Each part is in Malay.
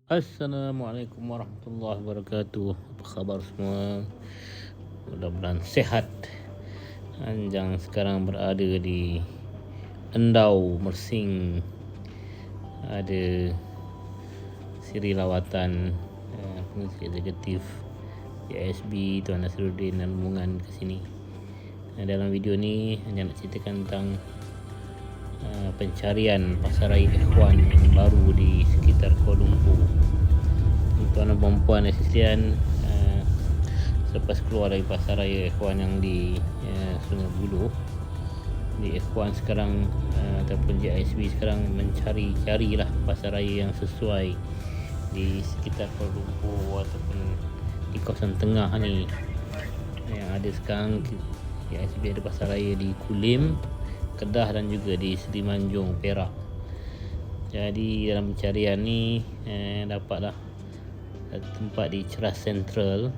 Assalamualaikum warahmatullahi wabarakatuh. Apa khabar semua? Mudah-mudahan sehat. Anjang sekarang berada di Endau, Mersing. Ada siri lawatan pengisi eksekutif JSB Tuan Nasruddin dan rombongan ke sini. Dalam video ni hanya nak ceritakan tentang pencarian pasaraya ikhwan yang baru di sekitar Kuala Lumpur. Tuan dan perempuan dan sekalian, selepas keluar dari pasaraya ikhwan yang di Sungai Buloh, di ikhwan sekarang ataupun JSB sekarang carilah pasaraya yang sesuai di sekitar Kuala Lumpur ataupun di kawasan tengah ni. Yang ada sekarang JSB ada pasaraya di Kulim, Kedah dan juga di Semenanjung, Perak. Jadi dalam pencarian ni dapatlah tempat di Ceras Central,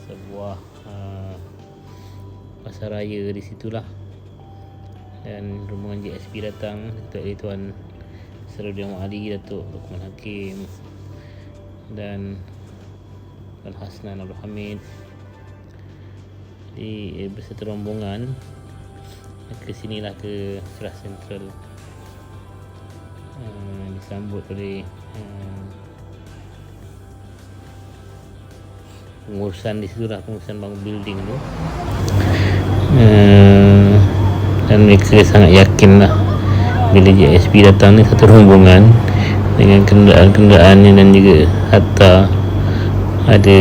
sebuah pasaraya di situlah, dan rombongan JSP datang, Datuk Tuan Nasruddin Ali, Datuk Luqman Hakim dan Tuan Hasnan Abdul Hamid di beserta rombongan ke sinilah, ke Ceras Central, disambut oleh pengurusan di situ lah, pengurusan bangun building tu, dan mereka sangat yakin lah bila JSP datang ni satu rombongan dengan kenderaan-kenderaannya, dan juga hatta ada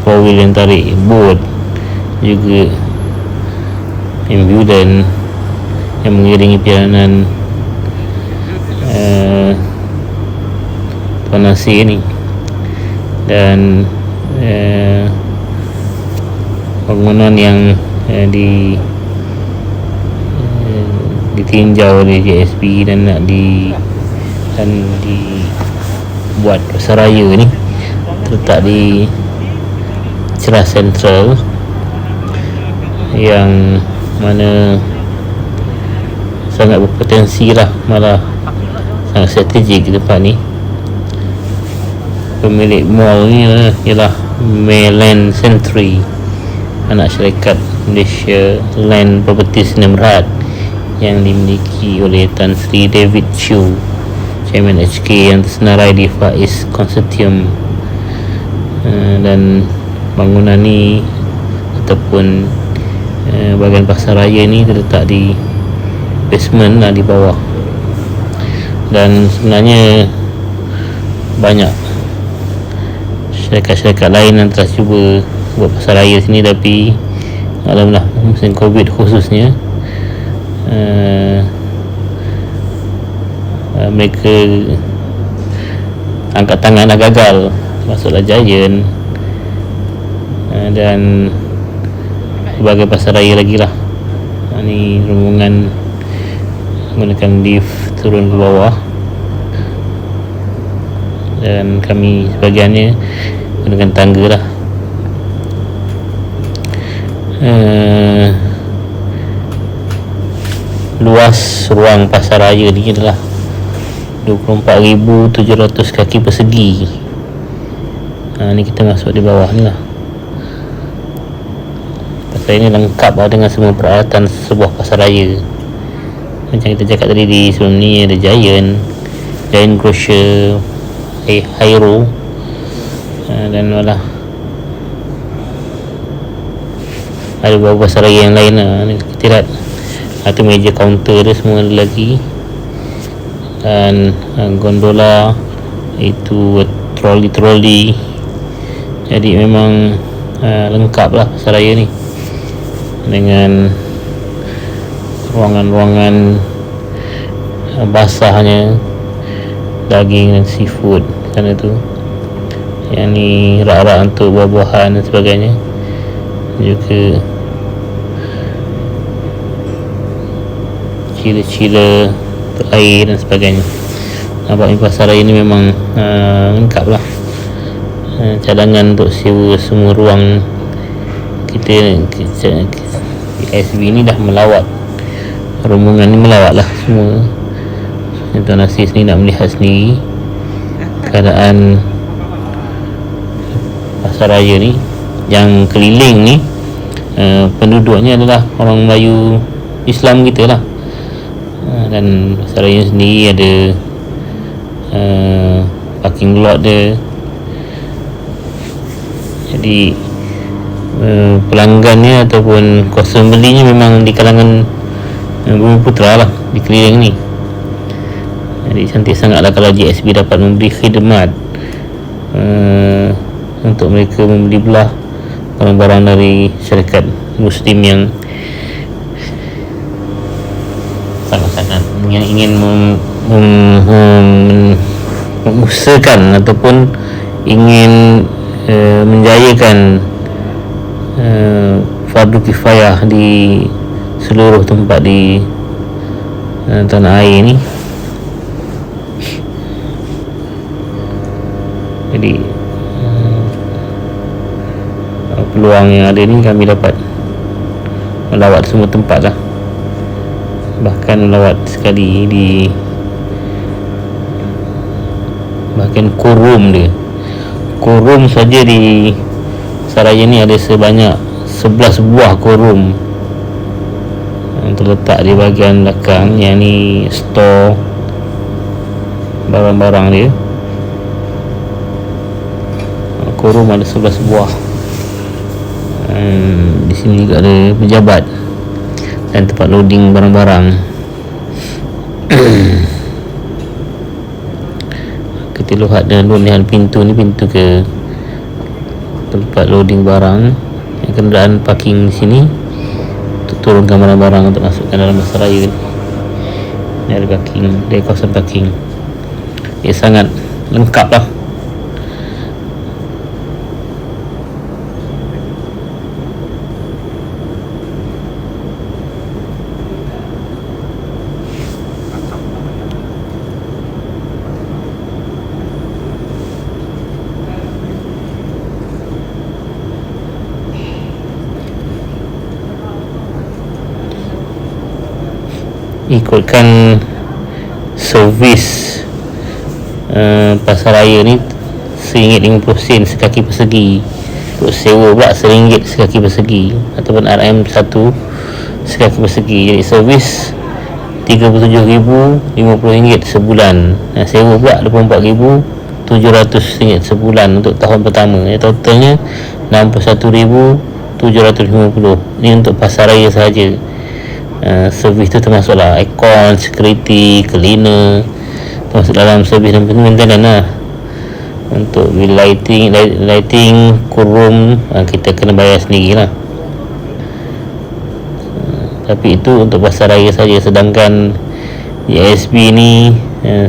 four wheel yang tarik bot, juga ambulan yang mengiringi perjalanan Tuan Nasir ni, dan bangunan yang ditinjau oleh JSP dan dibuat pasaraya ni terletak di Ceras Central, yang mana sangat berpotensi lah, malah sangat strategik di tempat ni. Pemilik mall ni ialah Mayland Century, anak syarikat Malaysia Land Properties Nemrat, yang dimiliki oleh Tan Sri David Chew, Chairman HK, yang tersenarai di Faiz Consortium. Dan bangunan ni ataupun bahagian pasaraya ni terletak di basement lah, di bawah. Dan sebenarnya banyak syarikat-syarikat lain yang telah cuba buat pasaraya sini, tapi alhamdulillah musim Covid khususnya mereka angkat tangan dah gagal, masuklah Giant dan berbagai pasaraya lagi lah. Ni rombongan menggunakan lift turun ke bawah, dan kami sebagiannya menggunakan tangga lah. Luas ruang pasaraya ni adalah 24,700 kaki persegi. Ni kita masuk di bawah ni lah. Pasaraya ni lengkap lah dengan semua peralatan sebuah pasaraya. Macam kita cakap tadi, di sebelum ni ada Giant Grocer, Hyro, dan malah ada beberapa pasaraya yang lain lah. Kita lihat itu meja kaunter dia semua ada lagi, dan gondola, itu troli. Jadi memang lengkap lah pasaraya ni, dengan ruangan-ruangan basahnya, daging dan seafood sana tu, yang ni rak-rak untuk buah-buahan dan sebagainya, juga cila-cila untuk air dan sebagainya. Nampak pasaraya ni memang lengkap lah. Cadangan untuk sewa semua ruang. Kita SB ni dah melawat, rombongan ni melawat lah semua Tuan Aziz ni nak melihat sendiri keadaan pasaraya ni. Yang keliling ni penduduknya adalah orang Melayu Islam kita lah. Dan pasaraya sendiri ada parking lot dia. Jadi pelanggannya ataupun kuasa belinya memang di kalangan Bumiputera lah, di keliling ni. Jadi cantik sangatlah kalau GSB dapat memberi khidmat untuk mereka membeli belah barang-barang dari syarikat Muslim yang sangat-sangat yang ingin mengusahakan ataupun ingin menjayakan fardu kifayah di seluruh tempat di tanah air ni. Jadi peluang yang ada ni kami dapat melawat semua tempat lah, bahkan melawat sekali di bahkan korum dia. Korum saja di Saraya ni ada sebanyak 11 buah korum yang terletak di bahagian belakang. Yang ni store barang-barang dia. Korum ada 11 buah. Di sini juga ada pejabat dan tempat loading barang-barang. Kita lihat dengan pintu ni, pintu ke tempat loading barang. Kenderaan parking di sini untuk turunkan barang-barang untuk masukkan dalam pasaraya ni. Ni ada parking, dia kawasan parking. Dia sangat lengkap lah. Ikutkan servis pasaraya ni RM1.50 sekaki persegi. Untuk sewa pula RM1 sekaki persegi ataupun RM1 sekaki persegi. Jadi servis RM37,050 sebulan. Sewa pula RM24,700 sebulan untuk tahun pertama. Totalnya RM61,750. Ini untuk pasaraya sahaja. Servis tu termasuklah aircon, security, cleaner, termasuk dalam servis dan maintenance lah. Untuk lighting kurum kita kena bayar sendiri lah. Tapi itu untuk pasaraya saja. Sedangkan GSB ni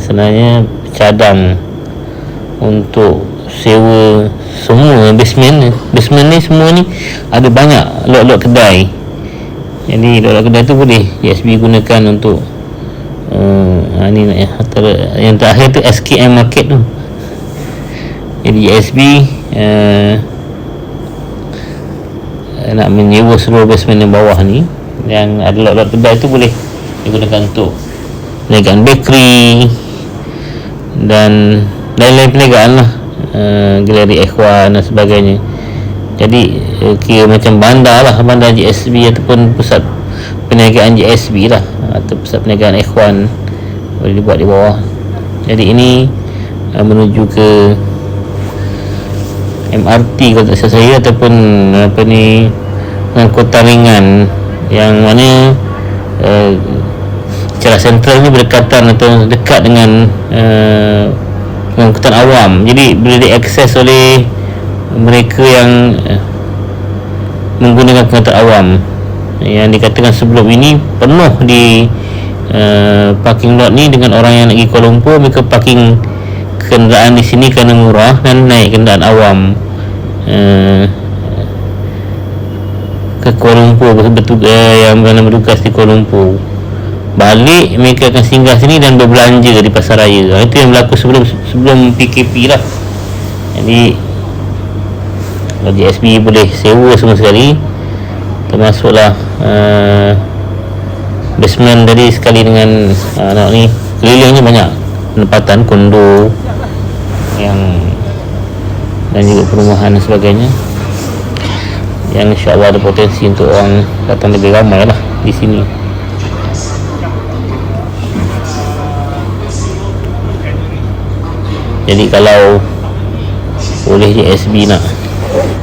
sebenarnya cadang untuk sewa semua basement ni. Semua ni ada banyak lot-lot kedai. Jadi lot-lot kedai tu boleh GSB gunakan untuk ni yang terakhir tu SKM Market tu. Jadi GSB nak menyewa seluruh basement yang bawah ni, yang ada lot-lot kedai tu boleh digunakan untuk perniagaan bakery dan lain-lain perniagaan lah, galeri ikhwan dan sebagainya. Jadi kira macam bandar lah, bandar GSB ataupun pusat perniagaan GSB lah, atau pusat perniagaan ikhwan boleh dibuat di bawah. Jadi ini menuju ke MRT kalau tak salah saya, ataupun angkutan ringan yang mana secara sentral ni berdekatan atau dekat dengan angkutan awam. Jadi boleh diakses oleh mereka yang menggunakan angkutan awam. Yang dikatakan sebelum ini penuh di parking lot ni dengan orang yang nak pergi Kuala Lumpur. Mereka parking kenderaan di sini kerana murah dan naik kenderaan awam ke Kuala Lumpur, yang bertugas di Kuala Lumpur. Balik mereka akan singgah sini dan berbelanja di pasaraya. Itu yang berlaku sebelum PKP lah. Jadi GSB boleh sewa semua sekali, termasuklah basement tadi sekali dengan sekelilingnya banyak penempatan kondo yang dan juga perumahan dan sebagainya, yang insyaAllah ada potensi untuk orang datang lebih ramai lah di sini. Jadi kalau boleh JSB nak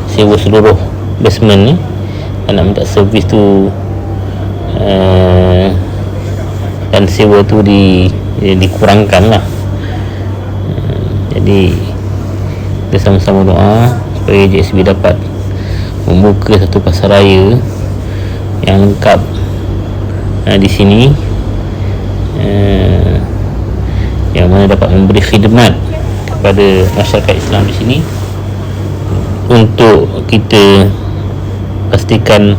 sewa seluruh basement ni dan nak minta servis tu dan sewa tu dikurangkan lah. Jadi kita sama-sama doa supaya JSB dapat membuka satu pasaraya yang lengkap di sini, yang mana dapat memberi khidmat kepada masyarakat Islam di sini, untuk kita pastikan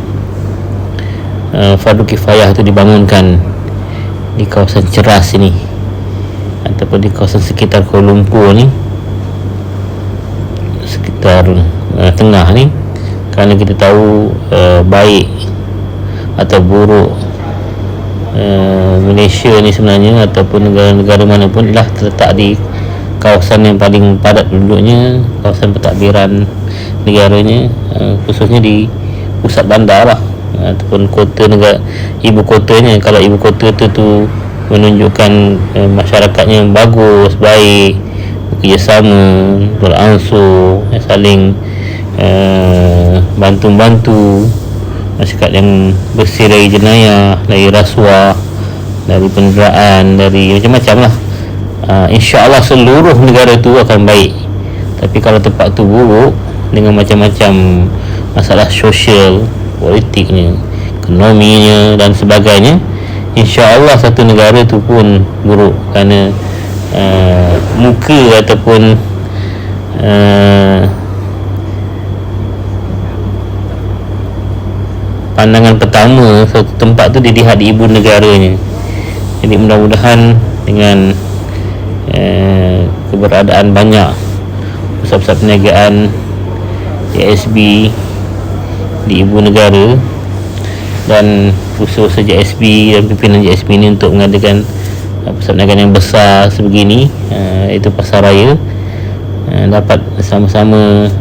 fardu kifayah itu dibangunkan di kawasan Ceras ini ataupun di kawasan sekitar Kuala Lumpur ni, sekitar tengah ni, kerana kita tahu baik atau buruk Malaysia ni sebenarnya ataupun negara-negara mana pun ialah terletak di kawasan yang paling padat penduduknya, kawasan pentadbiran negaranya, khususnya di pusat bandar lah, ataupun kota negara, ibu kotanya. Kalau ibu kota tu menunjukkan masyarakatnya yang bagus, baik, bekerjasama, beransur, saling bantu-bantu, masyarakat yang bersih dari jenayah, dari rasuah, dari penderaan, dari macam-macam lah, insyaAllah seluruh negara tu akan baik. Tapi kalau tempat tu buruk dengan macam-macam masalah sosial, politiknya, ekonominya dan sebagainya, insyaAllah satu negara tu pun buruk. Kerana muka ataupun pandangan pertama satu tempat tu dilihat di ibu negaranya. Jadi mudah-mudahan dengan keberadaan banyak pusat-pusat perniagaan JSB di ibu negara dan usaha-usaha JSB dan pimpinan JSB ini untuk mengadakan pusat perniagaan yang besar sebegini, iaitu pasaraya, dapat sama-sama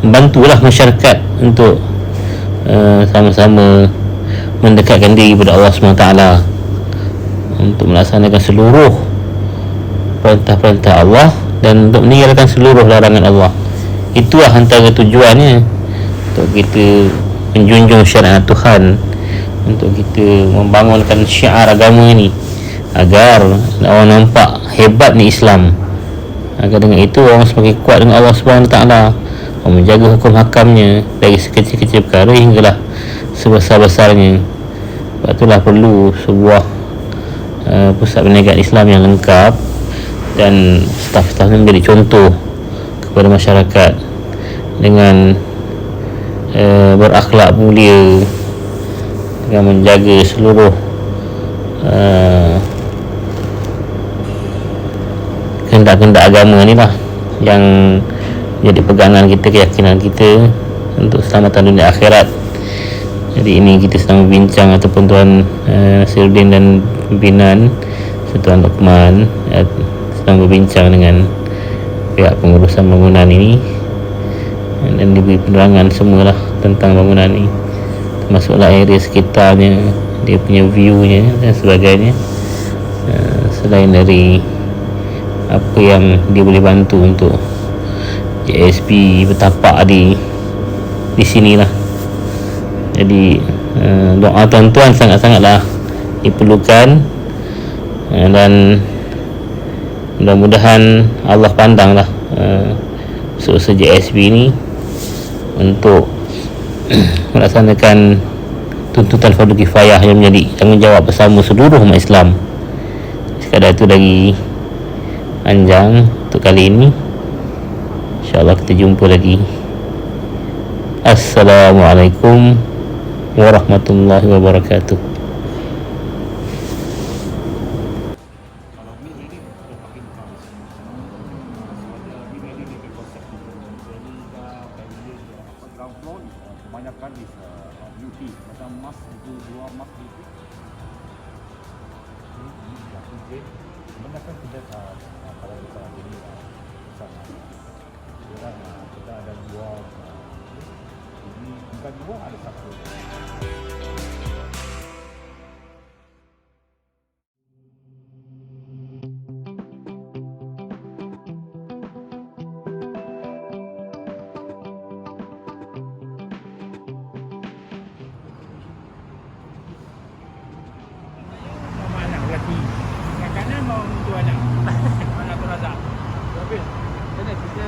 membantulah masyarakat untuk sama-sama mendekatkan diri kepada Allah SWT, untuk melaksanakan seluruh perintah-perintah Allah dan untuk meninggalkan seluruh larangan Allah. Itulah antara tujuannya, untuk kita menjunjung syariat Tuhan, untuk kita membangunkan syiar agama ini agar orang nampak hebat ni Islam, agar dengan itu orang semakin kuat dengan Allah SWT, orang menjaga hukum hakamnya dari sekecil-kecil perkara hinggalah sebesar-besarnya. Sebab itulah perlu sebuah pusat perniagaan Islam yang lengkap dan staf-stafnya menjadi contoh kepada masyarakat dengan berakhlak mulia, dengan menjaga seluruh kehendak-kehendak agama ni lah yang jadi pegangan kita, keyakinan kita untuk keselamatan dunia akhirat. Jadi ini kita sedang berbincang, ataupun Tuan Nasiruddin dan pimpinan Tuan Luqman sedang berbincang dengan pihak pengurusan bangunan ini dan diberi penerangan semualah tentang bangunan ini, termasuklah area sekitarnya, dia punya viewnya dan sebagainya, selain dari apa yang dia boleh bantu untuk JSB bertapak di sinilah. Jadi doa tuan-tuan sangat-sangatlah diperlukan, dan mudah-mudahan Allah pandanglah usaha JSB ini untuk melaksanakan tuntutan fardu kifayah yang menjadi tanggungjawab bersama seluruh umat Islam. Sekadar itu lagi panjang untuk kali ini. InsyaAllah kita jumpa lagi. Assalamualaikum warahmatullahi wabarakatuh. Ground floor kebanyakan is UT, macam mas itu, dua mas itu. Ini yang Sebenarnya kita kalau kita ini sama orang kita ada dua ini bukan dua ada satu. Sama anak lelaki. Yang kanan mau tu anak. Anak tu razak. Tapi, kena kita